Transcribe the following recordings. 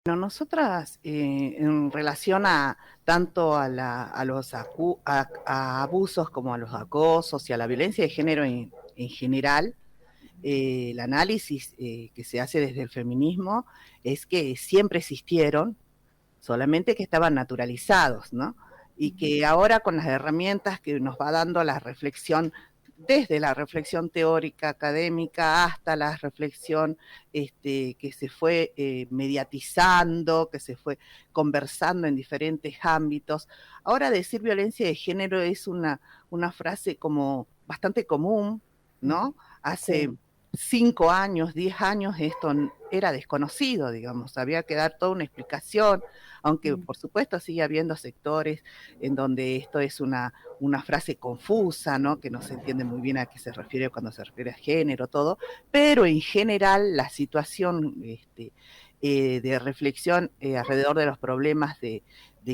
Bueno, nosotras en relación a tanto a abusos como a los acosos y a la violencia de género en general, el análisis que se hace desde el feminismo es que siempre existieron, solamente que estaban naturalizados, ¿no? Y que ahora con las herramientas que nos va dando la reflexión, desde la reflexión teórica académica hasta la reflexión que se fue mediatizando, que se fue conversando en diferentes ámbitos. Ahora decir violencia de género es una frase como bastante común, ¿no? Hace Sí. 5 años, 10 años, esto era desconocido, digamos, había que dar toda una explicación, aunque por supuesto sigue habiendo sectores en donde esto es una frase confusa, ¿no? Que no se entiende muy bien a qué se refiere cuando se refiere a género, todo, pero en general la situación de reflexión alrededor de los problemas de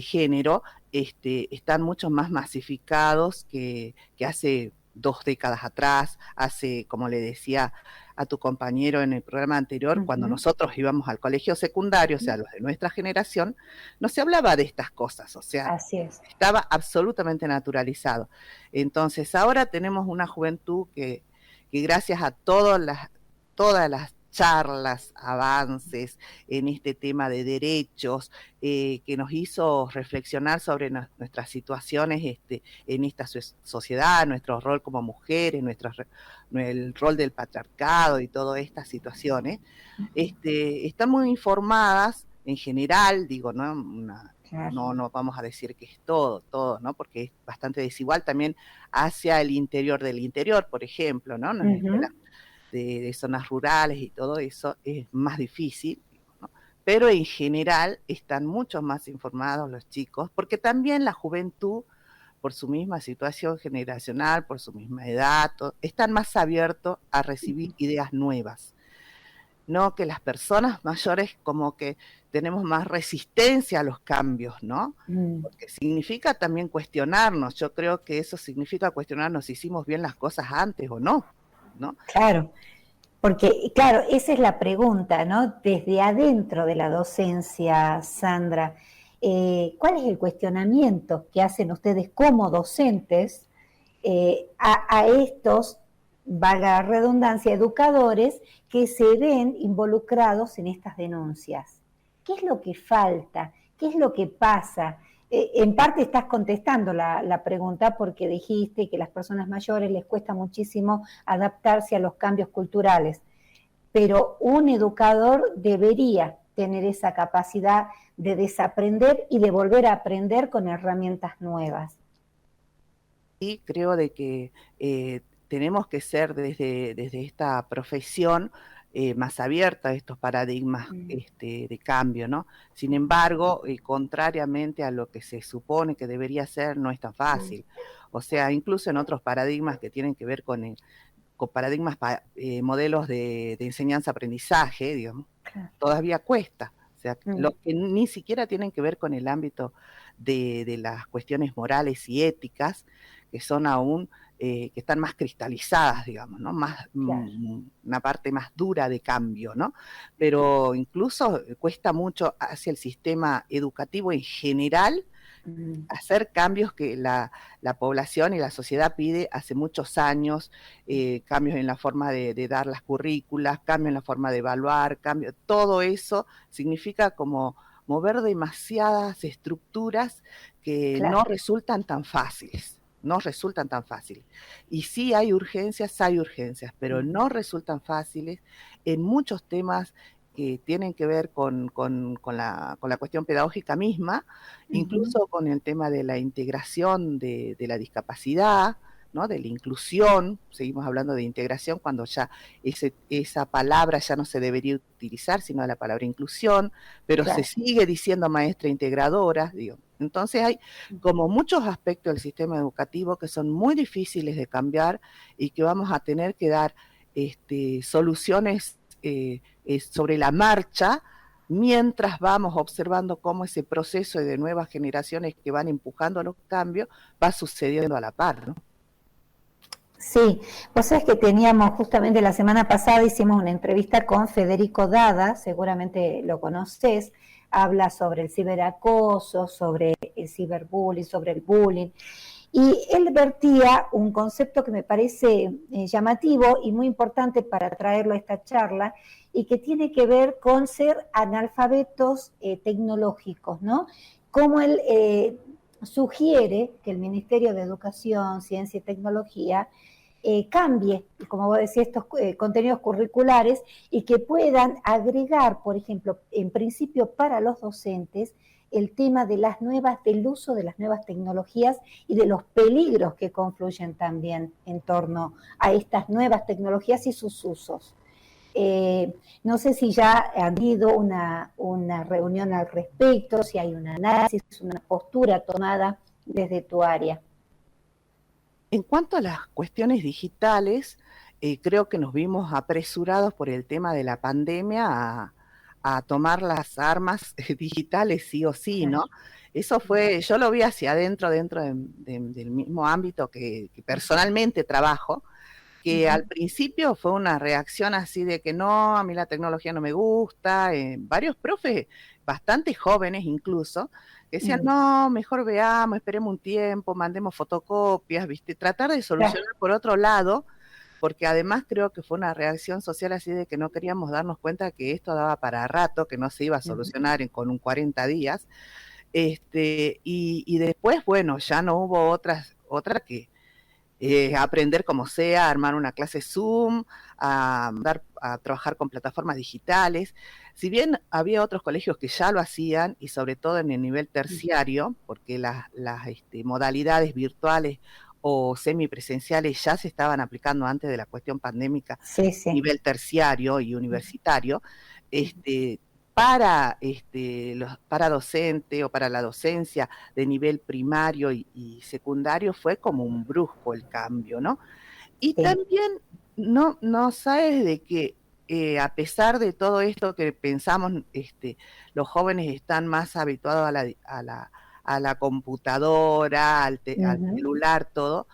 género están mucho más masificados que hace 2 décadas atrás, hace, como le decía a tu compañero en el programa anterior, cuando Ujú. nosotros íbamos al colegio secundario, o sea, los de nuestra generación, no se hablaba de estas cosas, o sea, Así es. estaba absolutamente naturalizado. Entonces, ahora tenemos una juventud que gracias a todas las charlas, avances en este tema de derechos, que nos hizo reflexionar sobre nuestras situaciones en esta sociedad, nuestro rol como mujeres, el rol del patriarcado y todas estas situaciones, están muy informadas en general, digo, ¿no? Claro. No vamos a decir que es todo, ¿no? Porque es bastante desigual también hacia el interior del interior, por ejemplo, ¿no? En las escuelas Ujú. de zonas rurales y todo eso es más difícil, ¿no? Pero en general están mucho más informados los chicos, porque también la juventud, por su misma situación generacional, por su misma edad, están más abiertos a recibir ideas nuevas, ¿no? Que las personas mayores como que tenemos más resistencia a los cambios, ¿no? Mm. Porque significa también cuestionarnos, yo creo que eso significa cuestionarnos si hicimos bien las cosas antes o no, ¿no? Claro, porque, claro, esa es la pregunta, ¿no? Desde adentro de la docencia, Sandra, ¿cuál es el cuestionamiento que hacen ustedes como docentes a estos, valga la redundancia, educadores que se ven involucrados en estas denuncias? ¿Qué es lo que falta? ¿Qué es lo que pasa? En parte estás contestando la pregunta porque dijiste que a las personas mayores les cuesta muchísimo adaptarse a los cambios culturales, pero un educador debería tener esa capacidad de desaprender y de volver a aprender con herramientas nuevas. Y creo de que tenemos que ser desde esta profesión más abierta a estos paradigmas de cambio, ¿no? Sin embargo, contrariamente a lo que se supone que debería ser, no es tan fácil. O sea, incluso en otros paradigmas que tienen que ver con paradigmas, modelos de enseñanza-aprendizaje, digamos, Claro. todavía cuesta. O sea, Mm. los que ni siquiera tienen que ver con el ámbito de las cuestiones morales y éticas, que son aún, que están más cristalizadas, digamos, ¿no? Más, Claro. una parte más dura de cambio, ¿no? Pero incluso cuesta mucho hacia el sistema educativo en general Mm. hacer cambios que la población y la sociedad pide hace muchos años, cambios en la forma de dar las currículas, cambios en la forma de evaluar, todo eso significa como mover demasiadas estructuras que no Claro. resultan tan fáciles. No resultan tan fáciles. Y sí hay urgencias, pero no resultan fáciles en muchos temas que tienen que ver con la cuestión pedagógica misma, Ujú. incluso con el tema de la integración de la discapacidad, ¿no? De la inclusión, seguimos hablando de integración cuando ya esa palabra ya no se debería utilizar, sino la palabra inclusión, pero se Claro. sigue diciendo maestra integradora, digo. Entonces hay como muchos aspectos del sistema educativo que son muy difíciles de cambiar y que vamos a tener que dar soluciones sobre la marcha, mientras vamos observando cómo ese proceso de nuevas generaciones que van empujando los cambios va sucediendo a la par, ¿no? Sí, vos sabés que teníamos justamente la semana pasada, hicimos una entrevista con Federico Dada, seguramente lo conocés, habla sobre el ciberacoso, sobre el ciberbullying, sobre el bullying. Y él vertía un concepto que me parece llamativo y muy importante para traerlo a esta charla, y que tiene que ver con ser analfabetos tecnológicos, ¿no? Como él sugiere que el Ministerio de Educación, Ciencia y Tecnología cambie, como vos decís, estos contenidos curriculares, y que puedan agregar, por ejemplo, en principio para los docentes, el tema de del uso de las nuevas tecnologías y de los peligros que confluyen también en torno a estas nuevas tecnologías y sus usos. No sé si ya ha habido una reunión al respecto, si hay un análisis, una postura tomada desde tu área. En cuanto a las cuestiones digitales, creo que nos vimos apresurados por el tema de la pandemia a tomar las armas digitales sí o sí, ¿no? Eso fue, yo lo vi hacia adentro, del mismo ámbito que personalmente trabajo, que al principio fue una reacción así de que no, a mí la tecnología no me gusta, varios profes, bastante jóvenes incluso, que decían, no, mejor veamos, esperemos un tiempo, mandemos fotocopias, ¿viste? Tratar de solucionar por otro lado, porque además creo que fue una reacción social así de que no queríamos darnos cuenta que esto daba para rato, que no se iba a solucionar con un 40 días, y después, bueno, ya no hubo otra que aprender como sea, armar una clase Zoom, a trabajar con plataformas digitales. Si bien había otros colegios que ya lo hacían, y sobre todo en el nivel terciario, porque las modalidades virtuales o semipresenciales ya se estaban aplicando antes de la cuestión pandémica, a nivel terciario y universitario, para docente o para la docencia de nivel primario y secundario fue como un brusco el cambio, ¿no? Y también no sabes de que a pesar de todo esto que pensamos, los jóvenes están más habituados a la computadora, al celular, todo,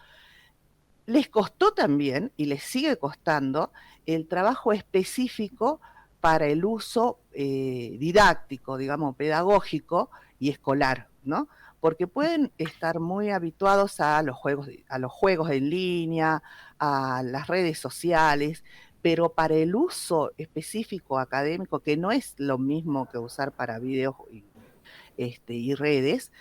les costó también, y les sigue costando, el trabajo específico para el uso didáctico, digamos, pedagógico y escolar, ¿no? Porque pueden estar muy habituados a los juegos en línea, a las redes sociales, pero para el uso específico académico, que no es lo mismo que usar para videos y redes,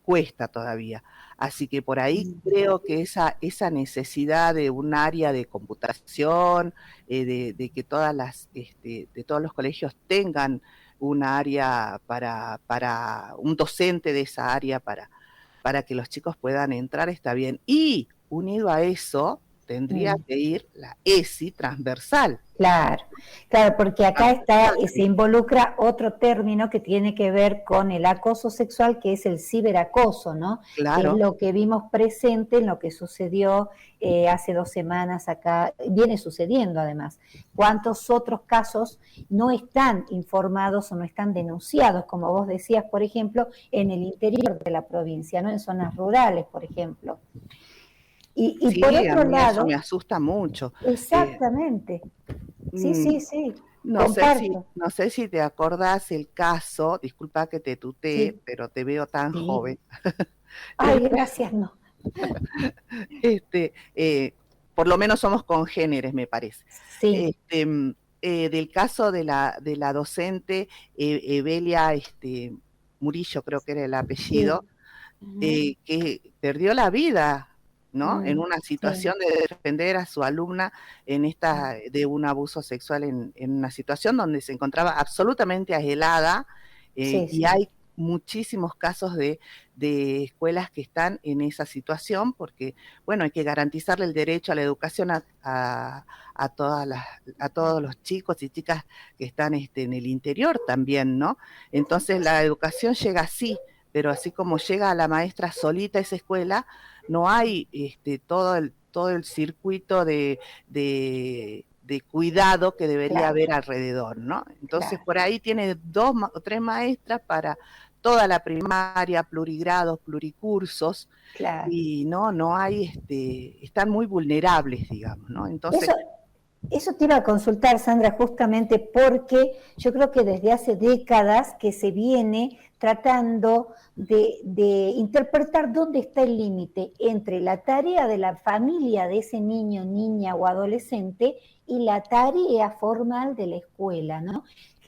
cuesta todavía. Así que por ahí creo que esa necesidad de un área de computación, de que de todos los colegios tengan un área para un docente de esa área para que los chicos puedan entrar, está bien. Y unido a eso, tendría que ir la ESI transversal. Claro, claro, porque acá se involucra otro término que tiene que ver con el acoso sexual, que es el ciberacoso, ¿no? Claro. Que es lo que vimos presente en lo que sucedió hace 2 semanas acá, viene sucediendo además. ¿Cuántos otros casos no están informados o no están denunciados, como vos decías, por ejemplo, en el interior de la provincia, ¿no? En zonas rurales, por ejemplo? Y sí, por otro lado, eso me asusta mucho. Exactamente. Sí. No sé si te acordás el caso, disculpa que te tutee, pero te veo tan joven. Ay, gracias, no. Por lo menos somos congéneres, me parece. Sí. Del caso de la docente Evelia Murillo, creo que era el apellido, que perdió la vida, ¿no? En una situación de defender a su alumna de un abuso sexual en una situación donde se encontraba absolutamente aislada, y hay muchísimos casos de escuelas que están en esa situación porque, bueno, hay que garantizarle el derecho a la educación a todos los chicos y chicas que están en el interior también, ¿no? Entonces la educación llega así, pero así como llega a la maestra solita a esa escuela, no hay todo el circuito de cuidado que debería haber alrededor, ¿no? Entonces por ahí tiene 2 o 3 maestras para toda la primaria, plurigrados, pluricursos, y no hay, están muy vulnerables, digamos, ¿no? Entonces, Eso te iba a consultar, Sandra, justamente porque yo creo que desde hace décadas que se viene tratando de interpretar dónde está el límite entre la tarea de la familia de ese niño, niña o adolescente y la tarea formal de la escuela, ¿no?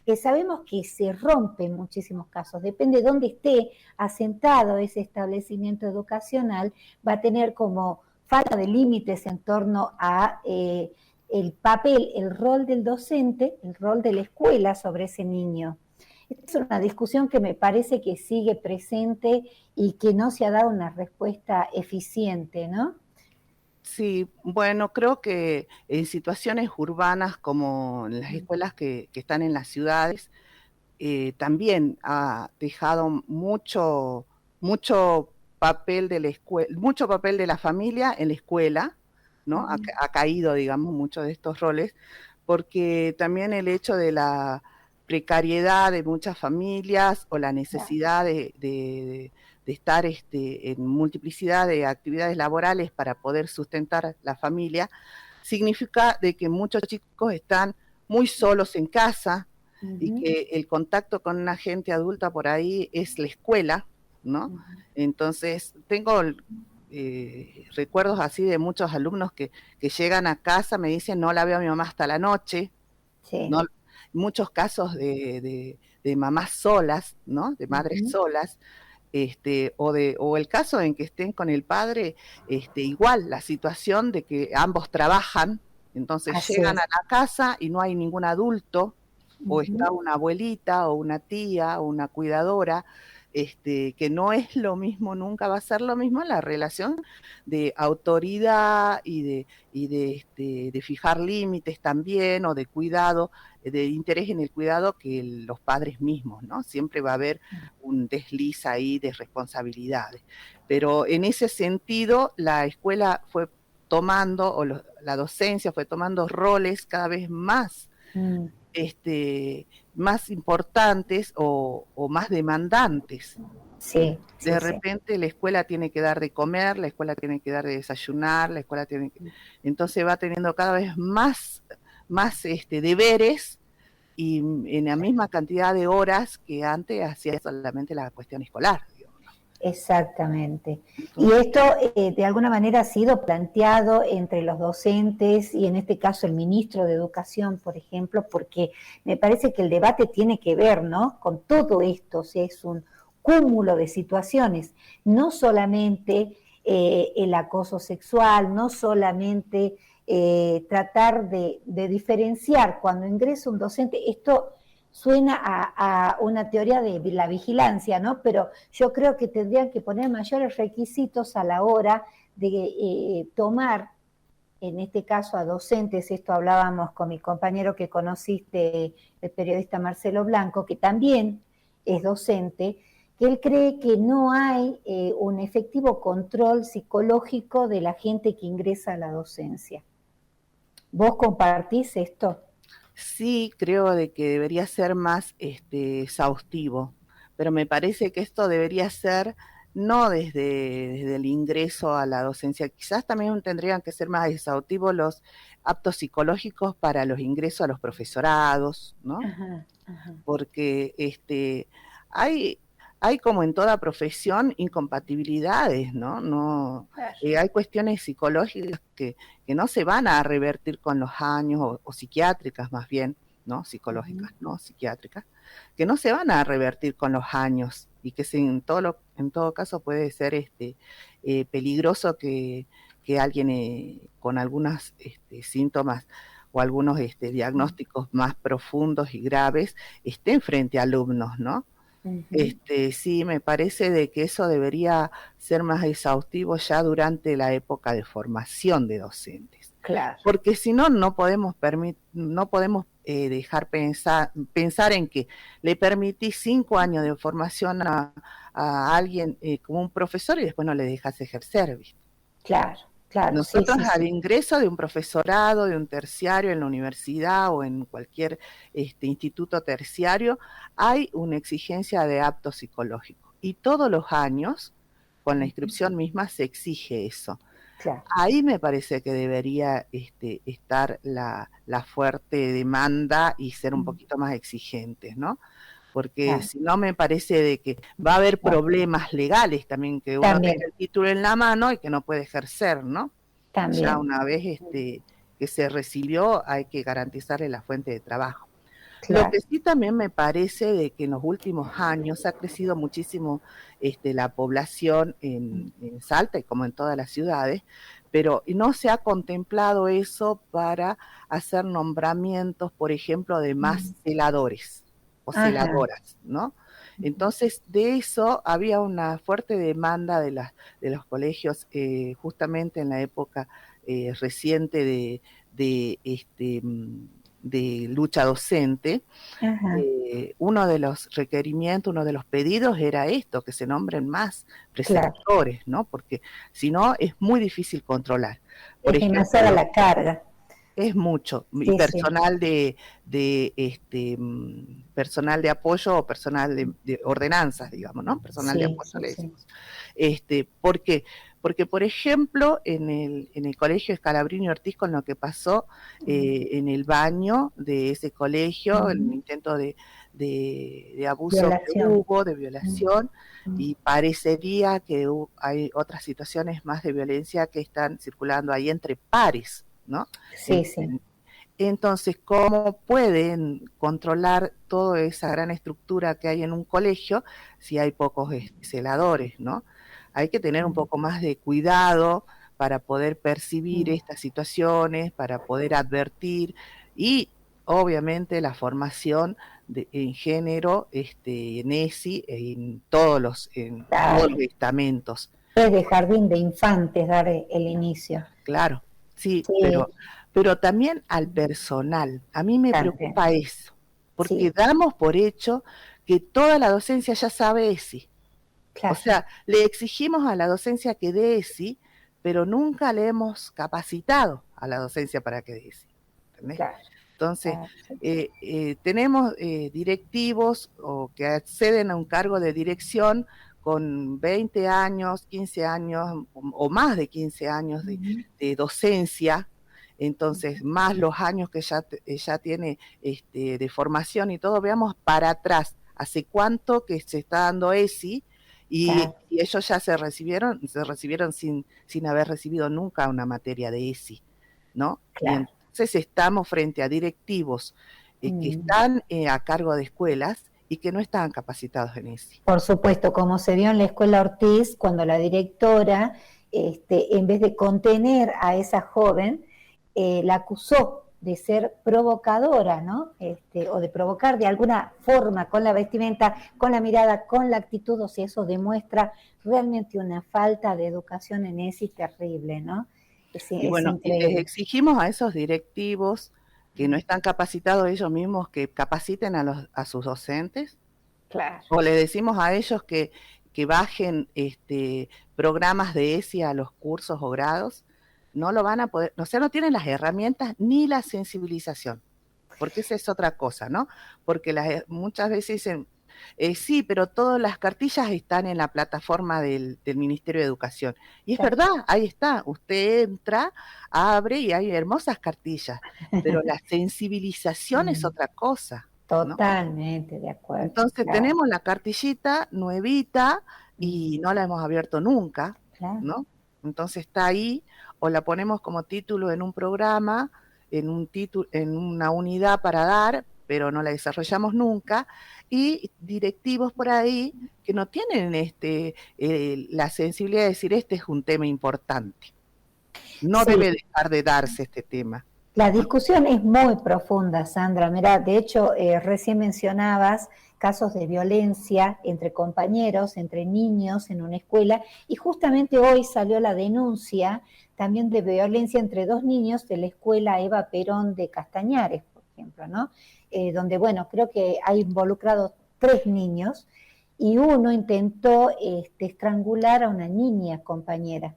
Que sabemos que se rompe en muchísimos casos, depende de dónde esté asentado ese establecimiento educacional, va a tener como falta de límites en torno a el papel, el rol del docente, el rol de la escuela sobre ese niño. Esta es una discusión que me parece que sigue presente y que no se ha dado una respuesta eficiente, ¿no? Sí, bueno, creo que en situaciones urbanas como en las escuelas que están en las ciudades, también ha dejado mucho papel de la escuela, mucho papel de la familia en la escuela, ¿no? Ha caído, digamos, muchos de estos roles, porque también el hecho de la precariedad de muchas familias o la necesidad de estar en multiplicidad de actividades laborales para poder sustentar la familia, significa de que muchos chicos están muy solos en casa, y que el contacto con una gente adulta por ahí es la escuela, ¿no? Entonces, tengo recuerdos así de muchos alumnos que llegan a casa, me dicen, no la veo a mi mamá hasta la noche, Sí. ¿no? Muchos casos de mamás solas, ¿no? De madres solas, o el caso en que estén con el padre, igual la situación de que ambos trabajan, entonces Así llegan es. a la casa y no hay ningún adulto, o está una abuelita o una tía o una cuidadora, que no es lo mismo, nunca va a ser lo mismo la relación de autoridad de fijar límites también, o de cuidado, de interés en el cuidado que los padres mismos, ¿no? Siempre va a haber un desliz ahí de responsabilidades. Pero en ese sentido, la escuela fue tomando, la docencia fue tomando roles cada vez más, más importantes o más demandantes. Sí, De sí, sí. repente la escuela tiene que dar de comer, la escuela tiene que dar de desayunar, la escuela tiene que... Entonces va teniendo cada vez más deberes, y en la misma cantidad de horas que antes hacía solamente la cuestión escolar. Exactamente. Y Entonces, esto de alguna manera ha sido planteado entre los docentes y en este caso el ministro de Educación, por ejemplo, porque me parece que el debate tiene que ver, ¿no? Con todo esto, o sea, es un cúmulo de situaciones, no solamente el acoso sexual, no solamente tratar de diferenciar cuando ingresa un docente, esto suena a una teoría de la vigilancia, ¿no? Pero yo creo que tendrían que poner mayores requisitos a la hora de tomar, en este caso a docentes, esto hablábamos con mi compañero que conociste, el periodista Marcelo Blanco, que también es docente, que él cree que no hay un efectivo control psicológico de la gente que ingresa a la docencia. ¿Vos compartís esto? sí creo de que debería ser más exhaustivo, pero me parece que esto debería ser no desde el ingreso a la docencia, quizás también tendrían que ser más exhaustivos los aptos psicológicos para los ingresos a los profesorados, ¿no? Ajá, ajá. Porque hay, hay como en toda profesión incompatibilidades, ¿no? No Claro. hay cuestiones psicológicas que no se van a revertir con los años, o psiquiátricas más bien, ¿no? Psicológicas, no psiquiátricas, que no se van a revertir con los años, y que en todo caso puede ser peligroso que alguien con algunos síntomas o algunos diagnósticos más profundos y graves estén frente a alumnos, ¿no? Sí, me parece de que eso debería ser más exhaustivo ya durante la época de formación de docentes, Claro. porque si no, no podemos dejar pensar en que le permitís 5 años de formación a alguien como un profesor y después no le dejas ejercer, ¿viste? Claro, claro, sí, Nosotros sí, al sí. ingreso de un profesorado, de un terciario en la universidad o en cualquier instituto terciario, hay una exigencia de apto psicológico. Y todos los años, con la inscripción misma, se exige eso. claro. Ahí me parece que debería estar la fuerte demanda y ser un poquito más exigentes, ¿no? Porque Claro, si no me parece de que va a haber claro. problemas legales también, que uno tenga También, el título en la mano y que no puede ejercer, ¿no? Ya también, una vez que se recibió hay que garantizarle la fuente de trabajo. Lo claro. que sí también me parece de que en los últimos años ha crecido muchísimo la población en Salta y como en todas las ciudades, pero no se ha contemplado eso para hacer nombramientos, por ejemplo, de más celadores o Ajá, celadoras, ¿no? Entonces, de eso había una fuerte demanda de los colegios, justamente en la época reciente de lucha docente. ajá, Uno de los requerimientos, uno de los pedidos era esto, que se nombren más claro. preceptores, ¿no? Porque si no es muy difícil controlar. Por Es ejemplo, demasiada la carga. es mucho, y Sí, sí, personal personal de apoyo o personal de ordenanzas, digamos, ¿no? Personal de sí, apoyo sí, le sí. decimos. ¿Por qué? Porque, por ejemplo, en el colegio Scalabrini Ortiz, con lo que pasó en el baño de ese colegio, el Ujú. intento de abuso que Violación. hubo, de Mm, violación, mm. y parecería que hay otras situaciones más de violencia que están circulando ahí entre pares, ¿no? Sí, sí. Entonces, ¿cómo pueden controlar toda esa gran estructura que hay en un colegio si hay pocos celadores, ¿no? Hay que tener un Mm, poco más de cuidado para poder percibir mm. estas situaciones, para poder advertir y obviamente la formación en género, en ESI, en todos los Claro. estamentos. Desde jardín de infantes dar el inicio. Claro, sí, Sí, pero también al personal. A mí me también. preocupa eso, porque Sí, damos por hecho que toda la docencia ya sabe ESI. O claro, sea, le exigimos a la docencia que dé ESI, pero nunca le hemos capacitado a la docencia para que dé ESI. ¿Entendés? claro, Entonces, claro, sí. tenemos directivos o que acceden a un cargo de dirección con 20 años, 15 años o más de 15 años Ujú, de docencia, entonces ujú. más los años que ya tiene de formación y todo, veamos para atrás, hace cuánto que se está dando ESI Claro, y ellos ya se recibieron sin haber recibido nunca una materia de ESI, ¿no? Y claro. entonces estamos frente a directivos que Mm. están a cargo de escuelas y que no están capacitados en ESI. Por supuesto, como se vio en la escuela Ortiz, cuando la directora, en vez de contener a esa joven, la acusó de ser provocadora, ¿no? O de provocar de alguna forma con la vestimenta, con la mirada, con la actitud, o sea, eso demuestra realmente una falta de educación en ESI terrible, ¿no? Y Es bueno, y les increíble. exigimos a esos directivos que no están capacitados ellos mismos que capaciten a sus docentes, Claro. o le decimos a ellos que bajen programas de ESI a los cursos o grados, no lo van a poder, o sea, no tienen las herramientas ni la sensibilización, porque esa es otra cosa, ¿no? Porque muchas veces dicen, sí, pero todas las cartillas están en la plataforma del Ministerio de Educación. Y es Claro. verdad, ahí está, usted entra, abre y hay hermosas cartillas, pero la sensibilización es Mm, otra cosa, ¿no? totalmente de acuerdo, Entonces claro. tenemos la cartillita nuevita Mm, y no la hemos abierto nunca, claro. ¿no? Entonces está ahí, o la ponemos como título en un programa, en una unidad para dar, pero no la desarrollamos nunca, y directivos por ahí que no tienen la sensibilidad de decir este es un tema importante. No Sí, debe dejar de darse este tema, la ¿no? discusión es muy profunda, Sandra. Mira, de hecho, recién mencionabas casos de violencia entre compañeros, entre niños en una escuela, y justamente hoy salió la denuncia también de violencia entre dos niños de la escuela Eva Perón de Castañares, por ejemplo, ¿no? Donde, bueno, creo que hay involucrados tres niños y uno intentó estrangular a una niña compañera.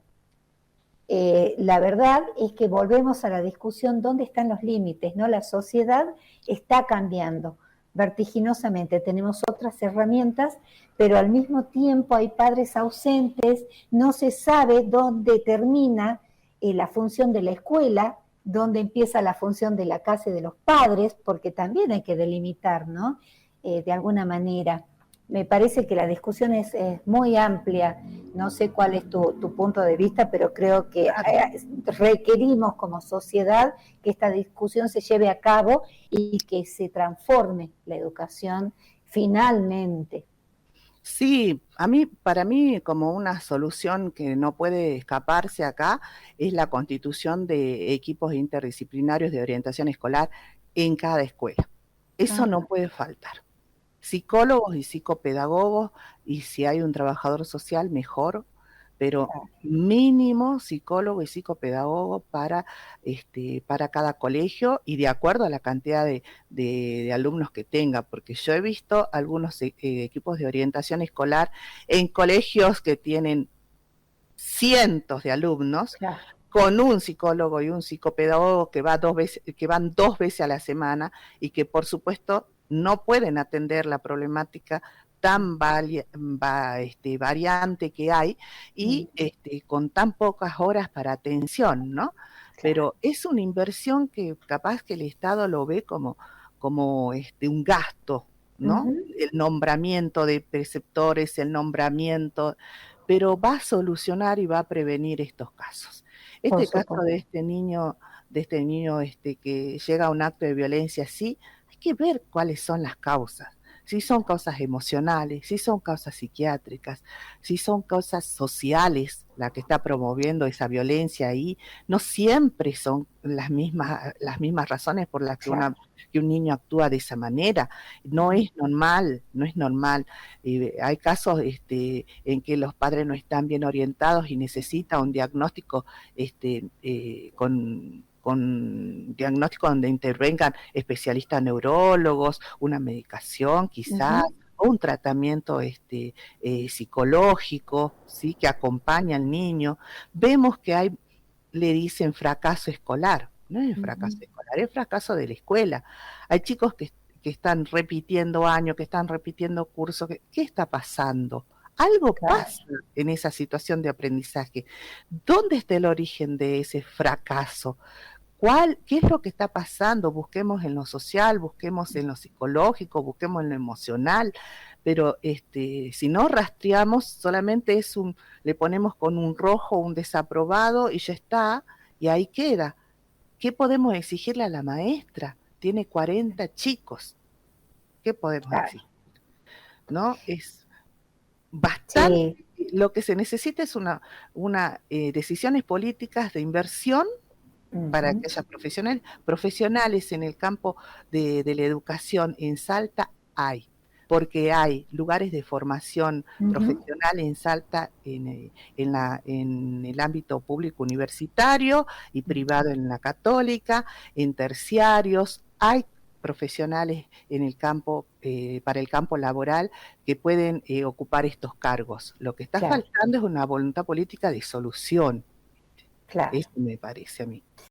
La verdad es que volvemos a la discusión dónde están los límites, ¿no? La sociedad está cambiando vertiginosamente, tenemos otras herramientas, pero al mismo tiempo hay padres ausentes, no se sabe dónde termina la función de la escuela, dónde empieza la función de la casa y de los padres, porque también hay que delimitar, ¿no? De alguna manera. Me parece que la discusión es muy amplia. No sé cuál es tu punto de vista, pero creo que requerimos como sociedad que esta discusión se lleve a cabo y que se transforme la educación finalmente. Sí, para mí, como una solución que no puede escaparse acá, es la constitución de equipos interdisciplinarios de orientación escolar en cada escuela. Eso no Ajá. puede faltar. Psicólogos y psicopedagogos, y si hay un trabajador social, mejor, pero mínimo psicólogo y psicopedagogo para cada colegio y de acuerdo a la cantidad de alumnos que tenga, porque yo he visto algunos equipos de orientación escolar en colegios que tienen cientos de alumnos, Claro. con un psicólogo y un psicopedagogo que van 2 veces a la semana y que por supuesto no pueden atender la problemática tan variante que hay y con tan pocas horas para atención, ¿no? Claro. Pero es una inversión que capaz que el Estado lo ve como un gasto, ¿no? Uh-huh. El nombramiento de preceptores, el nombramiento, pero va a solucionar y va a prevenir estos casos. Por Este caso supuesto. de este niño que llega a un acto de violencia así, hay que ver cuáles son las causas. Si son causas emocionales, si son causas psiquiátricas, si son causas sociales, la que está promoviendo esa violencia ahí, no siempre son las mismas razones por las Claro. que un niño actúa de esa manera. No es normal, no es normal. Hay casos en que los padres no están bien orientados y necesitan un diagnóstico con diagnóstico donde intervengan especialistas neurólogos, una medicación quizás, Uh-huh. o un tratamiento psicológico, ¿sí? Que acompaña al niño. Vemos que le dicen fracaso escolar. No es fracaso Uh-huh. escolar, es fracaso de la escuela. Hay chicos que están repitiendo años, que están repitiendo cursos. ¿Qué está pasando? Algo Claro. pasa en esa situación de aprendizaje. ¿Dónde está el origen de ese fracaso? ¿Qué es lo que está pasando? Busquemos en lo social, busquemos en lo psicológico, busquemos en lo emocional, pero si no rastreamos, solamente le ponemos con un rojo un desaprobado y ya está, y ahí queda. ¿Qué podemos exigirle a la maestra? Tiene 40 chicos. ¿Qué podemos Claro. exigir? ¿No? Es bastante. Sí. Lo que se necesita es decisiones políticas de inversión para Uh-huh. que haya profesionales en el campo de la educación en Salta porque hay lugares de formación Uh-huh. profesional en Salta en el ámbito público universitario y privado en la católica, en terciarios, hay profesionales en el campo, para el campo laboral que pueden ocupar estos cargos. Lo que está Claro. faltando es una voluntad política de solución. Claro. Eso me parece a mí.